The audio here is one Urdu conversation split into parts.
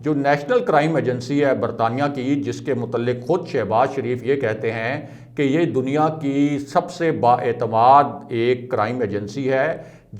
جو نیشنل کرائم ایجنسی ہے برطانیہ کی، جس کے متعلق خود شہباز شریف یہ کہتے ہیں کہ یہ دنیا کی سب سے با اعتماد ایک کرائم ایجنسی ہے،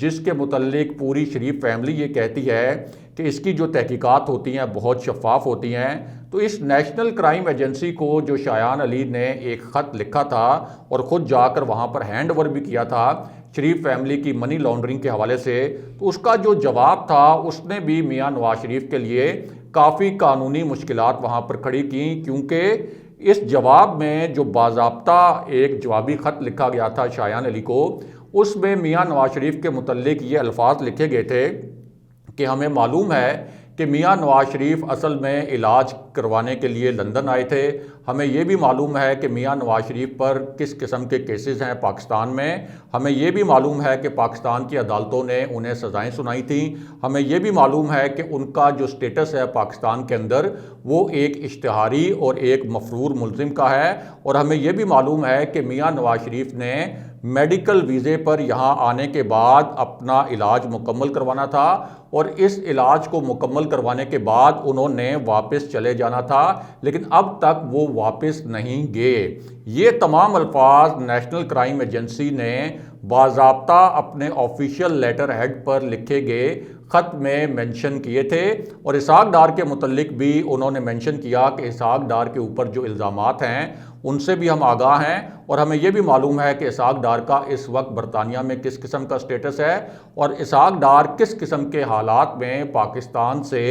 جس کے متعلق پوری شریف فیملی یہ کہتی ہے کہ اس کی جو تحقیقات ہوتی ہیں بہت شفاف ہوتی ہیں، تو اس نیشنل کرائم ایجنسی کو جو شایان علی نے ایک خط لکھا تھا اور خود جا کر وہاں پر ہینڈ اوور بھی کیا تھا شریف فیملی کی منی لانڈرنگ کے حوالے سے، تو اس کا جو جواب تھا اس نے بھی میاں نواز شریف کے لیے کافی قانونی مشکلات وہاں پر کھڑی کیں، کیونکہ اس جواب میں جو باضابطہ ایک جوابی خط لکھا گیا تھا شایان علی کو، اس میں میاں نواز شریف کے متعلق یہ الفاظ لکھے گئے تھے کہ ہمیں معلوم ہے کہ میاں نواز شریف اصل میں علاج کروانے کے لیے لندن آئے تھے، ہمیں یہ بھی معلوم ہے کہ میاں نواز شریف پر کس قسم کے کیسز ہیں پاکستان میں، ہمیں یہ بھی معلوم ہے کہ پاکستان کی عدالتوں نے انہیں سزائیں سنائی تھیں، ہمیں یہ بھی معلوم ہے کہ ان کا جو سٹیٹس ہے پاکستان کے اندر وہ ایک اشتہاری اور ایک مفرور ملزم کا ہے، اور ہمیں یہ بھی معلوم ہے کہ میاں نواز شریف نے میڈیکل ویزے پر یہاں آنے کے بعد اپنا علاج مکمل کروانا تھا، اور اس علاج کو مکمل کروانے کے بعد انہوں نے واپس چلے جانا تھا، لیکن اب تک وہ واپس نہیں گئے۔ یہ تمام الفاظ نیشنل کرائم ایجنسی نے باضابطہ اپنے آفیشیل لیٹر ہیڈ پر لکھے گئے خط میں منشن کیے تھے، اور اسحاق ڈار کے متعلق بھی انہوں نے منشن کیا کہ اسحاق ڈار کے اوپر جو الزامات ہیں ان سے بھی ہم آگاہ ہیں، اور ہمیں یہ بھی معلوم ہے کہ اسحاق ڈار کا اس وقت برطانیہ میں کس قسم کا سٹیٹس ہے، اور اسحاق ڈار کس قسم کے حالات میں پاکستان سے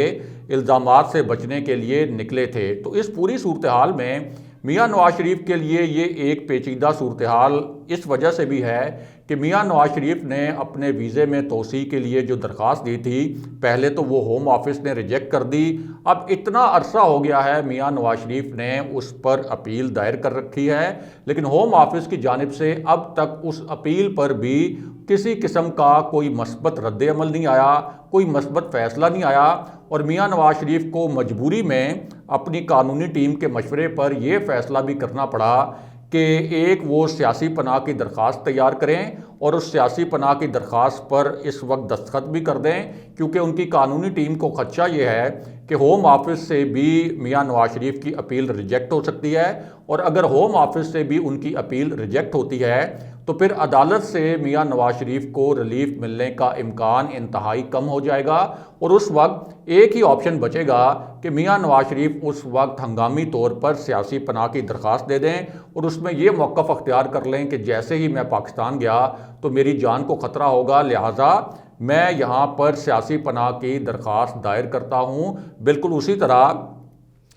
الزامات سے بچنے کے لیے نکلے تھے۔ تو اس پوری صورتحال میں میاں نواز شریف کے لیے یہ ایک پیچیدہ صورتحال اس وجہ سے بھی ہے کہ میاں نواز شریف نے اپنے ویزے میں توسیع کے لیے جو درخواست دی تھی، پہلے تو وہ ہوم آفس نے ریجیکٹ کر دی، اب اتنا عرصہ ہو گیا ہے میاں نواز شریف نے اس پر اپیل دائر کر رکھی ہے، لیکن ہوم آفس کی جانب سے اب تک اس اپیل پر بھی کسی قسم کا کوئی مثبت رد عمل نہیں آیا، کوئی مثبت فیصلہ نہیں آیا، اور میاں نواز شریف کو مجبوری میں اپنی قانونی ٹیم کے مشورے پر یہ فیصلہ بھی کرنا پڑا کہ ایک وہ سیاسی پناہ کی درخواست تیار کریں، اور اس سیاسی پناہ کی درخواست پر اس وقت دستخط بھی کر دیں، کیونکہ ان کی قانونی ٹیم کو خدشہ یہ ہے کہ ہوم آفس سے بھی میاں نواز شریف کی اپیل ریجیکٹ ہو سکتی ہے، اور اگر ہوم آفس سے بھی ان کی اپیل ریجیکٹ ہوتی ہے تو پھر عدالت سے میاں نواز شریف کو ریلیف ملنے کا امکان انتہائی کم ہو جائے گا، اور اس وقت ایک ہی آپشن بچے گا کہ میاں نواز شریف اس وقت ہنگامی طور پر سیاسی پناہ کی درخواست دے دیں، اور اس میں یہ موقف اختیار کر لیں کہ جیسے ہی میں پاکستان گیا تو میری جان کو خطرہ ہوگا، لہٰذا میں یہاں پر سیاسی پناہ کی درخواست دائر کرتا ہوں، بالکل اسی طرح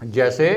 جیسے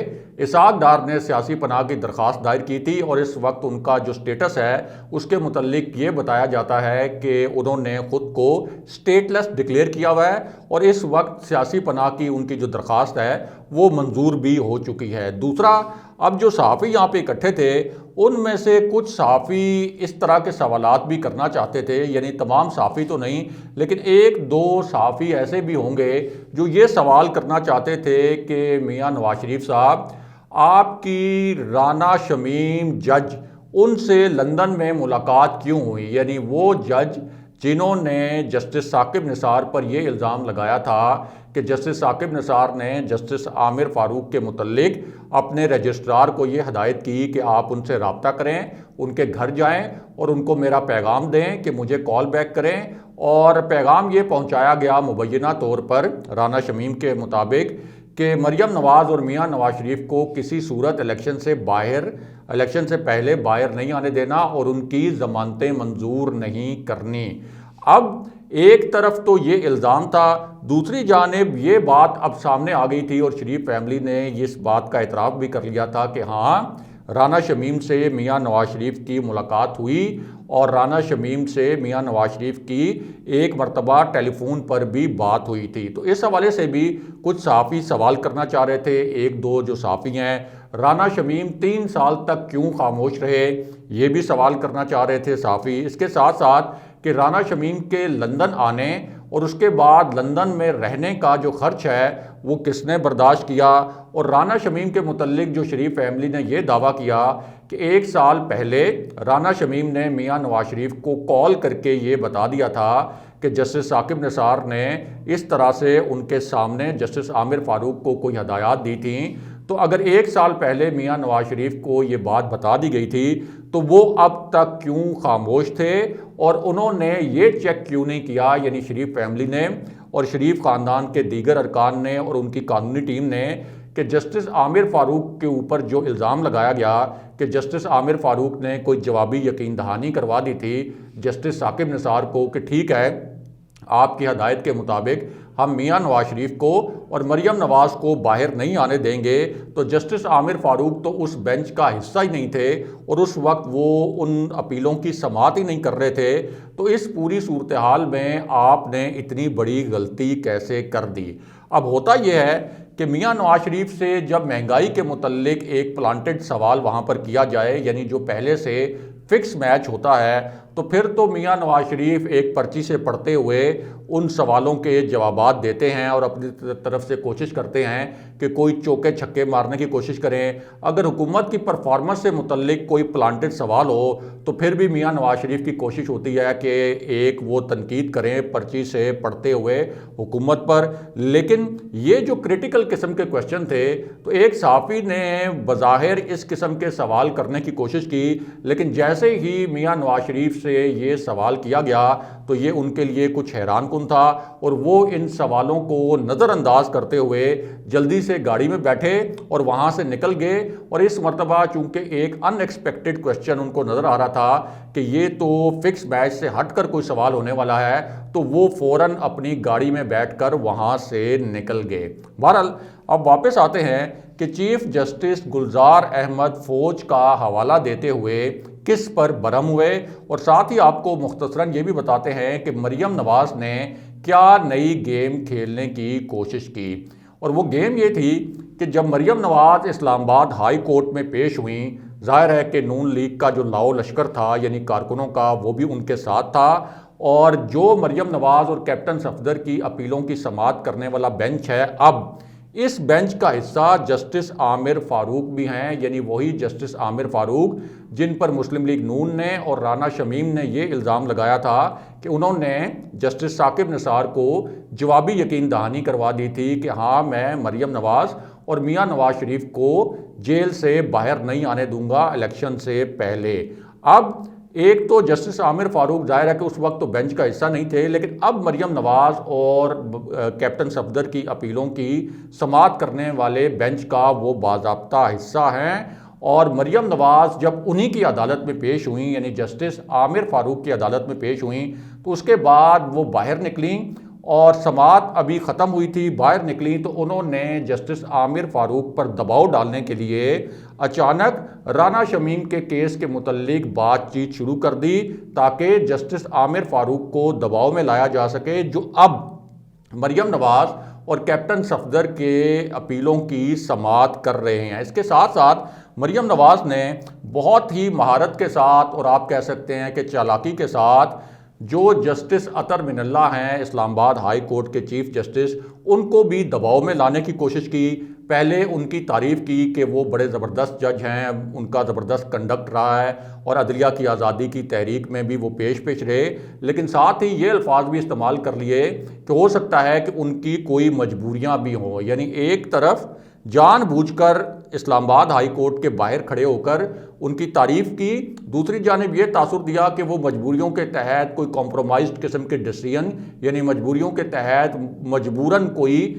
اسحاق ڈار نے سیاسی پناہ کی درخواست دائر کی تھی، اور اس وقت ان کا جو سٹیٹس ہے اس کے متعلق یہ بتایا جاتا ہے کہ انہوں نے خود کو سٹیٹ لیس ڈکلیئر کیا ہوا ہے، اور اس وقت سیاسی پناہ کی ان کی جو درخواست ہے وہ منظور بھی ہو چکی ہے۔ دوسرا، اب جو صحافی یہاں پہ اکٹھے تھے ان میں سے کچھ صحافی اس طرح کے سوالات بھی کرنا چاہتے تھے، یعنی تمام صحافی تو نہیں لیکن ایک دو صحافی ایسے بھی ہوں گے جو یہ سوال کرنا چاہتے تھے کہ میاں نواز شریف صاحب، آپ کی رانا شمیم جج ان سے لندن میں ملاقات کیوں ہوئی؟ یعنی وہ جج جنہوں نے جسٹس ثاقب نثار پر یہ الزام لگایا تھا کہ جسٹس ثاقب نثار نے جسٹس عامر فاروق کے متعلق اپنے رجسٹرار کو یہ ہدایت کی کہ آپ ان سے رابطہ کریں، ان کے گھر جائیں اور ان کو میرا پیغام دیں کہ مجھے کال بیک کریں، اور پیغام یہ پہنچایا گیا مبینہ طور پر رانا شمیم کے مطابق کہ مریم نواز اور میاں نواز شریف کو کسی صورت الیکشن سے پہلے باہر نہیں آنے دینا اور ان کی ضمانتیں منظور نہیں کرنی۔ اب ایک طرف تو یہ الزام تھا، دوسری جانب یہ بات اب سامنے آ گئی تھی اور شریف فیملی نے اس بات کا اعتراف بھی کر لیا تھا کہ ہاں رانا شمیم سے میاں نواز شریف کی ملاقات ہوئی، اور رانا شمیم سے میاں نواز شریف کی ایک مرتبہ ٹیلی فون پر بھی بات ہوئی تھی۔ تو اس حوالے سے بھی کچھ صحافی سوال کرنا چاہ رہے تھے۔ ایک دو جو صحافی ہیں، رانا شمیم 3 سال تک کیوں خاموش رہے، یہ بھی سوال کرنا چاہ رہے تھے صحافی۔ اس کے ساتھ ساتھ کہ رانا شمیم کے لندن آنے اور اس کے بعد لندن میں رہنے کا جو خرچ ہے وہ کس نے برداشت کیا؟ اور رانا شمیم کے متعلق جو شریف فیملی نے یہ دعویٰ کیا کہ 1 سال پہلے رانا شمیم نے میاں نواز شریف کو کال کر کے یہ بتا دیا تھا کہ جسٹس ثاقب نثار نے اس طرح سے ان کے سامنے جسٹس عامر فاروق کو کوئی ہدایات دی تھیں، تو اگر 1 سال پہلے میاں نواز شریف کو یہ بات بتا دی گئی تھی تو وہ اب تک کیوں خاموش تھے اور انہوں نے یہ چیک کیوں نہیں کیا، یعنی شریف فیملی نے اور شریف خاندان کے دیگر ارکان نے اور ان کی قانونی ٹیم نے، کہ جسٹس عامر فاروق کے اوپر جو الزام لگایا گیا کہ جسٹس عامر فاروق نے کوئی جوابی یقین دہانی کروا دی تھی جسٹس ثاقب نثار کو کہ ٹھیک ہے آپ کی ہدایت کے مطابق ہم میاں نواز شریف کو اور مریم نواز کو باہر نہیں آنے دیں گے، تو جسٹس عامر فاروق تو اس بینچ کا حصہ ہی نہیں تھے اور اس وقت وہ ان اپیلوں کی سماعت ہی نہیں کر رہے تھے۔ تو اس پوری صورتحال میں آپ نے اتنی بڑی غلطی کیسے کر دی؟ اب ہوتا یہ ہے کہ میاں نواز شریف سے جب مہنگائی کے متعلق ایک پلانٹڈ سوال وہاں پر کیا جائے، یعنی جو پہلے سے فکس میچ ہوتا ہے، تو پھر تو میاں نواز شریف ایک پرچی سے پڑھتے ہوئے ان سوالوں کے جوابات دیتے ہیں اور اپنی طرف سے کوشش کرتے ہیں کہ کوئی چوکے چھکے مارنے کی کوشش کریں۔ اگر حکومت کی پرفارمنس سے متعلق کوئی پلانٹڈ سوال ہو تو پھر بھی میاں نواز شریف کی کوشش ہوتی ہے کہ ایک وہ تنقید کریں پرچی سے پڑھتے ہوئے حکومت پر۔ لیکن یہ جو کرٹیکل قسم کے کوشچن تھے تو ایک صحافی نے بظاہر اس قسم کے سوال کرنے کی کوشش کی، لیکن جیسے ہی میاں نواز شریف سے یہ سوال کیا گیا تو یہ ان کے لیے کچھ حیران کن تھا اور وہ ان سوالوں کو نظر انداز کرتے ہوئے جلدی سے گاڑی میں بیٹھے اور وہاں سے نکل گئے۔ اور اس مرتبہ چونکہ ایک ان ایکسپیکٹڈ کوشچن ان کو نظر آ رہا تھا کہ یہ تو فکس میچ سے ہٹ کر کوئی سوال ہونے والا ہے، تو وہ فوراً اپنی گاڑی میں بیٹھ کر وہاں سے نکل گئے۔ بہرحال اب واپس آتے ہیں کہ چیف جسٹس گلزار احمد فوج کا حوالہ دیتے ہوئے کس پر برہم ہوئے، اور ساتھ ہی آپ کو مختصراً یہ بھی بتاتے ہیں کہ مریم نواز نے کیا نئی گیم کھیلنے کی کوشش کی۔ اور وہ گیم یہ تھی کہ جب مریم نواز اسلام آباد ہائی کورٹ میں پیش ہوئیں، ظاہر ہے کہ نون لیگ کا جو لاؤ لشکر تھا یعنی کارکنوں کا وہ بھی ان کے ساتھ تھا، اور جو مریم نواز اور کیپٹن صفدر کی اپیلوں کی سماعت کرنے والا بینچ ہے، اب اس بینچ کا حصہ جسٹس عامر فاروق بھی ہیں، یعنی وہی جسٹس عامر فاروق جن پر مسلم لیگ نون نے اور رانا شمیم نے یہ الزام لگایا تھا کہ انہوں نے جسٹس ثاقب نثار کو جوابی یقین دہانی کروا دی تھی کہ ہاں میں مریم نواز اور میاں نواز شریف کو جیل سے باہر نہیں آنے دوں گا الیکشن سے پہلے۔ اب ایک تو جسٹس عامر فاروق ظاہر ہے کہ اس وقت تو بینچ کا حصہ نہیں تھے، لیکن اب مریم نواز اور کیپٹن صفدر کی اپیلوں کی سماعت کرنے والے بینچ کا وہ باضابطہ حصہ ہیں، اور مریم نواز جب انہی کی عدالت میں پیش ہوئیں یعنی جسٹس عامر فاروق کی عدالت میں پیش ہوئیں تو اس کے بعد وہ باہر نکلیں اور سماعت ابھی ختم ہوئی تھی، باہر نکلیں تو انہوں نے جسٹس عامر فاروق پر دباؤ ڈالنے کے لیے اچانک رانا شمیم کے کیس کے متعلق بات چیت شروع کر دی تاکہ جسٹس عامر فاروق کو دباؤ میں لایا جا سکے، جو اب مریم نواز اور کیپٹن صفدر کے اپیلوں کی سماعت کر رہے ہیں۔ اس کے ساتھ ساتھ مریم نواز نے بہت ہی مہارت کے ساتھ اور آپ کہہ سکتے ہیں کہ چالاکی کے ساتھ جو جسٹس اطہر من اللہ ہیں اسلام آباد ہائی کورٹ کے چیف جسٹس، ان کو بھی دباؤ میں لانے کی کوشش کی۔ پہلے ان کی تعریف کی کہ وہ بڑے زبردست جج ہیں، ان کا زبردست کنڈکٹ رہا ہے اور عدلیہ کی آزادی کی تحریک میں بھی وہ پیش رہے، لیکن ساتھ ہی یہ الفاظ بھی استعمال کر لیے کہ ہو سکتا ہے کہ ان کی کوئی مجبوریاں بھی ہوں، یعنی ایک طرف جان بوجھ کر اسلام آباد ہائی کورٹ کے باہر کھڑے ہو کر ان کی تعریف کی، دوسری جانب یہ تاثر دیا کہ وہ مجبوریوں کے تحت کوئی کمپرومائزڈ قسم کے ڈیسیژن یعنی مجبوریوں کے تحت مجبوراً کوئی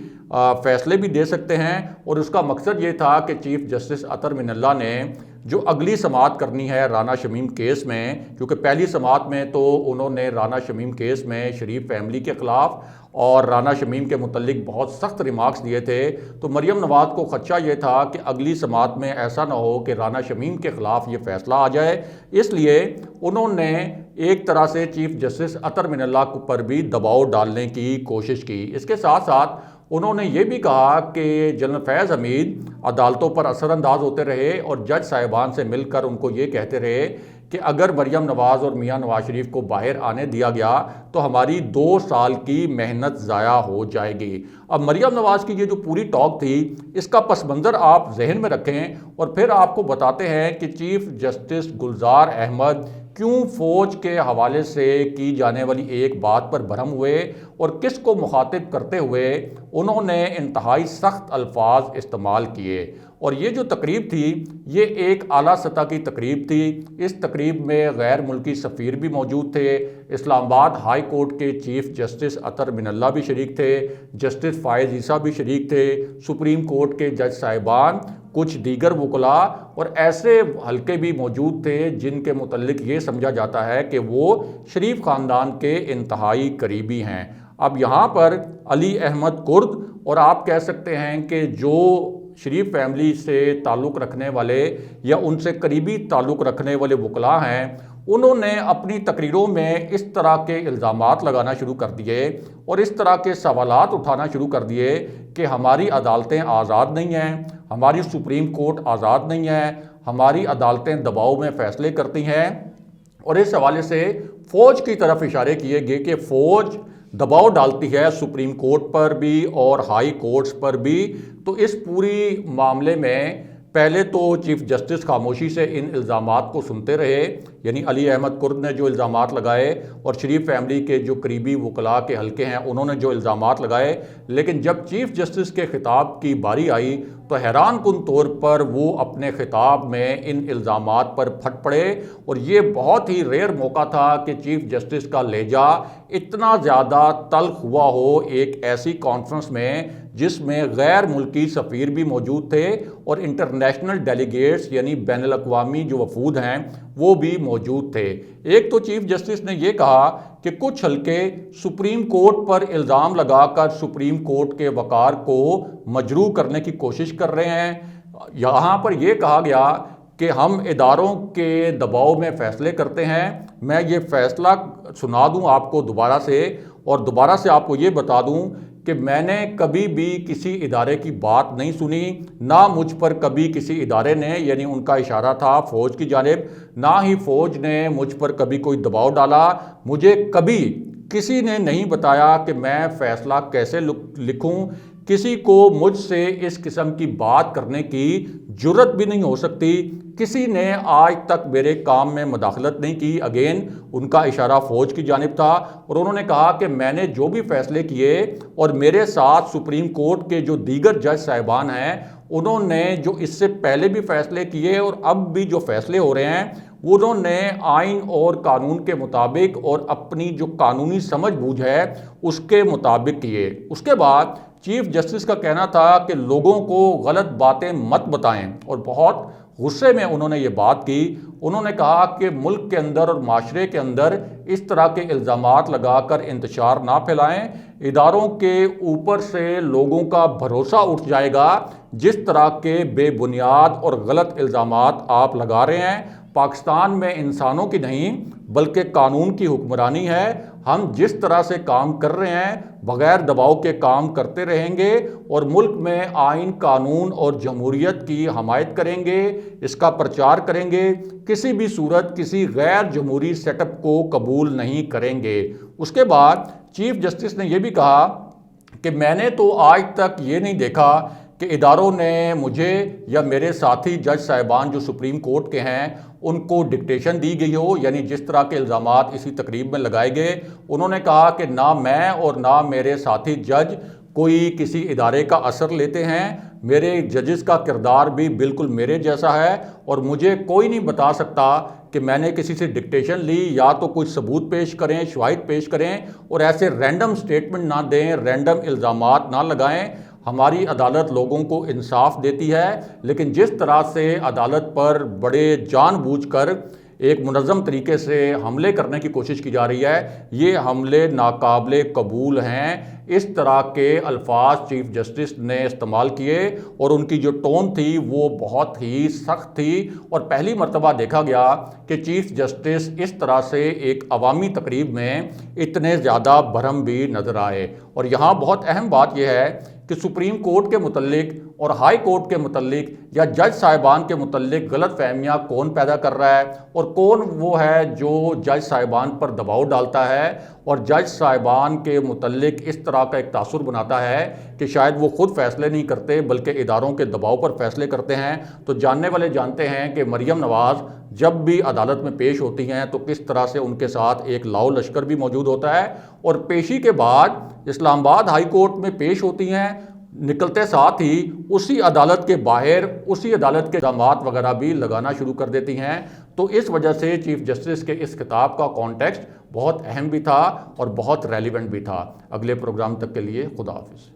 فیصلے بھی دے سکتے ہیں، اور اس کا مقصد یہ تھا کہ چیف جسٹس اطہر من اللہ نے جو اگلی سماعت کرنی ہے رانا شمیم کیس میں، کیونکہ پہلی سماعت میں تو انہوں نے رانا شمیم کیس میں شریف فیملی کے خلاف اور رانا شمیم کے متعلق بہت سخت ریمارکس دیے تھے، تو مریم نواز کو خدشہ یہ تھا کہ اگلی سماعت میں ایسا نہ ہو کہ رانا شمیم کے خلاف یہ فیصلہ آ جائے، اس لیے انہوں نے ایک طرح سے چیف جسٹس اطہر من اللہ پر بھی دباؤ ڈالنے کی کوشش کی۔ اس کے ساتھ ساتھ انہوں نے یہ بھی کہا کہ جنرل فیض حمید عدالتوں پر اثر انداز ہوتے رہے اور جج صاحبان سے مل کر ان کو یہ کہتے رہے کہ اگر مریم نواز اور میاں نواز شریف کو باہر آنے دیا گیا تو ہماری 2 سال کی محنت ضائع ہو جائے گی۔ اب مریم نواز کی یہ جو پوری ٹاک تھی، اس کا پس منظر آپ ذہن میں رکھیں اور پھر آپ کو بتاتے ہیں کہ چیف جسٹس گلزار احمد کیوں فوج کے حوالے سے کی جانے والی ایک بات پر برہم ہوئے اور کس کو مخاطب کرتے ہوئے انہوں نے انتہائی سخت الفاظ استعمال کیے۔ اور یہ جو تقریب تھی یہ ایک اعلیٰ سطح کی تقریب تھی۔ اس تقریب میں غیر ملکی سفیر بھی موجود تھے، اسلام آباد ہائی کورٹ کے چیف جسٹس اطہر من اللہ بھی شریک تھے، جسٹس فائز عیسیٰ بھی شریک تھے، سپریم کورٹ کے جج صاحبان، کچھ دیگر وکلاء اور ایسے حلقے بھی موجود تھے جن کے متعلق یہ سمجھا جاتا ہے کہ وہ شریف خاندان کے انتہائی قریبی ہیں۔ اب یہاں پر علی احمد کرد اور آپ کہہ سکتے ہیں کہ جو شریف فیملی سے تعلق رکھنے والے یا ان سے قریبی تعلق رکھنے والے وکلاء ہیں، انہوں نے اپنی تقریروں میں اس طرح کے الزامات لگانا شروع کر دیے اور اس طرح کے سوالات اٹھانا شروع کر دیے کہ ہماری عدالتیں آزاد نہیں ہیں، ہماری سپریم کورٹ آزاد نہیں ہے، ہماری عدالتیں دباؤ میں فیصلے کرتی ہیں، اور اس حوالے سے فوج کی طرف اشارے کیے گئے کہ فوج دباؤ ڈالتی ہے سپریم کورٹ پر بھی اور ہائی کورٹس پر بھی۔ تو اس پوری معاملے میں پہلے تو چیف جسٹس خاموشی سے ان الزامات کو سنتے رہے، یعنی علی احمد کرد نے جو الزامات لگائے اور شریف فیملی کے جو قریبی وکلاء کے حلقے ہیں انہوں نے جو الزامات لگائے، لیکن جب چیف جسٹس کے خطاب کی باری آئی تو حیران کن طور پر وہ اپنے خطاب میں ان الزامات پر پھٹ پڑے، اور یہ بہت ہی ریئر موقع تھا کہ چیف جسٹس کا لہجہ اتنا زیادہ تلخ ہوا ہو ایک ایسی کانفرنس میں جس میں غیر ملکی سفیر بھی موجود تھے اور انٹرنیشنل ڈیلیگیٹس یعنی بین الاقوامی جو وفود ہیں وہ بھی موجود تھے۔ ایک تو چیف جسٹس نے یہ کہا کہ کچھ حلقے سپریم کورٹ پر الزام لگا کر سپریم کورٹ کے وقار کو مجروح کرنے کی کوشش کر رہے ہیں۔ یہاں پر یہ کہا گیا کہ ہم اداروں کے دباؤ میں فیصلے کرتے ہیں۔ میں یہ فیصلہ سنا دوں آپ کو دوبارہ سے، اور دوبارہ سے آپ کو یہ بتا دوں کہ میں نے کبھی بھی کسی ادارے کی بات نہیں سنی، نہ مجھ پر کبھی کسی ادارے نے، یعنی ان کا اشارہ تھا فوج کی جانب، نہ ہی فوج نے مجھ پر کبھی کوئی دباؤ ڈالا۔ مجھے کبھی کسی نے نہیں بتایا کہ میں فیصلہ کیسے لکھوں، کسی کو مجھ سے اس قسم کی بات کرنے کی جرت بھی نہیں ہو سکتی، کسی نے آج تک میرے کام میں مداخلت نہیں کی۔ اگین ان کا اشارہ فوج کی جانب تھا، اور انہوں نے کہا کہ میں نے جو بھی فیصلے کیے اور میرے ساتھ سپریم کورٹ کے جو دیگر جج صاحبان ہیں انہوں نے جو اس سے پہلے بھی فیصلے کیے اور اب بھی جو فیصلے ہو رہے ہیں انہوں نے آئین اور قانون کے مطابق اور اپنی جو قانونی سمجھ بوجھ ہے اس کے مطابق کیے۔ اس کے بعد چیف جسٹس کا کہنا تھا کہ لوگوں کو غلط باتیں مت بتائیں، اور بہت غصے میں انہوں نے یہ بات کی۔ انہوں نے کہا کہ ملک کے اندر اور معاشرے کے اندر اس طرح کے الزامات لگا کر انتشار نہ پھیلائیں، اداروں کے اوپر سے لوگوں کا بھروسہ اٹھ جائے گا جس طرح کے بے بنیاد اور غلط الزامات آپ لگا رہے ہیں۔ پاکستان میں انسانوں کی نہیں بلکہ قانون کی حکمرانی ہے، ہم جس طرح سے کام کر رہے ہیں بغیر دباؤ کے کام کرتے رہیں گے اور ملک میں آئین، قانون اور جمہوریت کی حمایت کریں گے، اس کا پرچار کریں گے، کسی بھی صورت کسی غیر جمہوری سیٹ اپ کو قبول نہیں کریں گے۔ اس کے بعد چیف جسٹس نے یہ بھی کہا کہ میں نے تو آج تک یہ نہیں دیکھا کہ اداروں نے مجھے یا میرے ساتھی جج صاحبان جو سپریم کورٹ کے ہیں ان کو ڈکٹیشن دی گئی ہو، یعنی جس طرح کے الزامات اسی تقریب میں لگائے گئے۔ انہوں نے کہا کہ نہ میں اور نہ میرے ساتھی جج کوئی کسی ادارے کا اثر لیتے ہیں، میرے ججز کا کردار بھی بالکل میرے جیسا ہے، اور مجھے کوئی نہیں بتا سکتا کہ میں نے کسی سے ڈکٹیشن لی، یا تو کچھ ثبوت پیش کریں، شواہد پیش کریں، اور ایسے رینڈم سٹیٹمنٹ نہ دیں، رینڈم الزامات نہ لگائیں۔ ہماری عدالت لوگوں کو انصاف دیتی ہے، لیکن جس طرح سے عدالت پر بڑے جان بوجھ کر ایک منظم طریقے سے حملے کرنے کی کوشش کی جا رہی ہے، یہ حملے ناقابل قبول ہیں۔ اس طرح کے الفاظ چیف جسٹس نے استعمال کیے اور ان کی جو ٹون تھی وہ بہت ہی سخت تھی، اور پہلی مرتبہ دیکھا گیا کہ چیف جسٹس اس طرح سے ایک عوامی تقریب میں اتنے زیادہ برہم بھی نظر آئے۔ اور یہاں بہت اہم بات یہ ہے کہ سپریم کورٹ کے متعلق اور ہائی کورٹ کے متعلق یا جج صاحبان کے متعلق غلط فہمیاں کون پیدا کر رہا ہے اور کون وہ ہے جو جج صاحبان پر دباؤ ڈالتا ہے اور جج صاحبان کے متعلق اس طرح کا ایک تاثر بناتا ہے کہ شاید وہ خود فیصلے نہیں کرتے بلکہ اداروں کے دباؤ پر فیصلے کرتے ہیں۔ تو جاننے والے جانتے ہیں کہ مریم نواز جب بھی عدالت میں پیش ہوتی ہیں تو کس طرح سے ان کے ساتھ ایک لاؤ لشکر بھی موجود ہوتا ہے، اور پیشی کے بعد اسلام آباد ہائی کورٹ میں پیش ہوتی ہیں، نکلتے ساتھ ہی اسی عدالت کے باہر اسی عدالت کے الزامات وغیرہ بھی لگانا شروع کر دیتی ہیں۔ تو اس وجہ سے چیف جسٹس کے اس خطاب کا کانٹیکسٹ بہت اہم بھی تھا اور بہت ریلیونٹ بھی تھا۔ اگلے پروگرام تک کے لیے خدا حافظ۔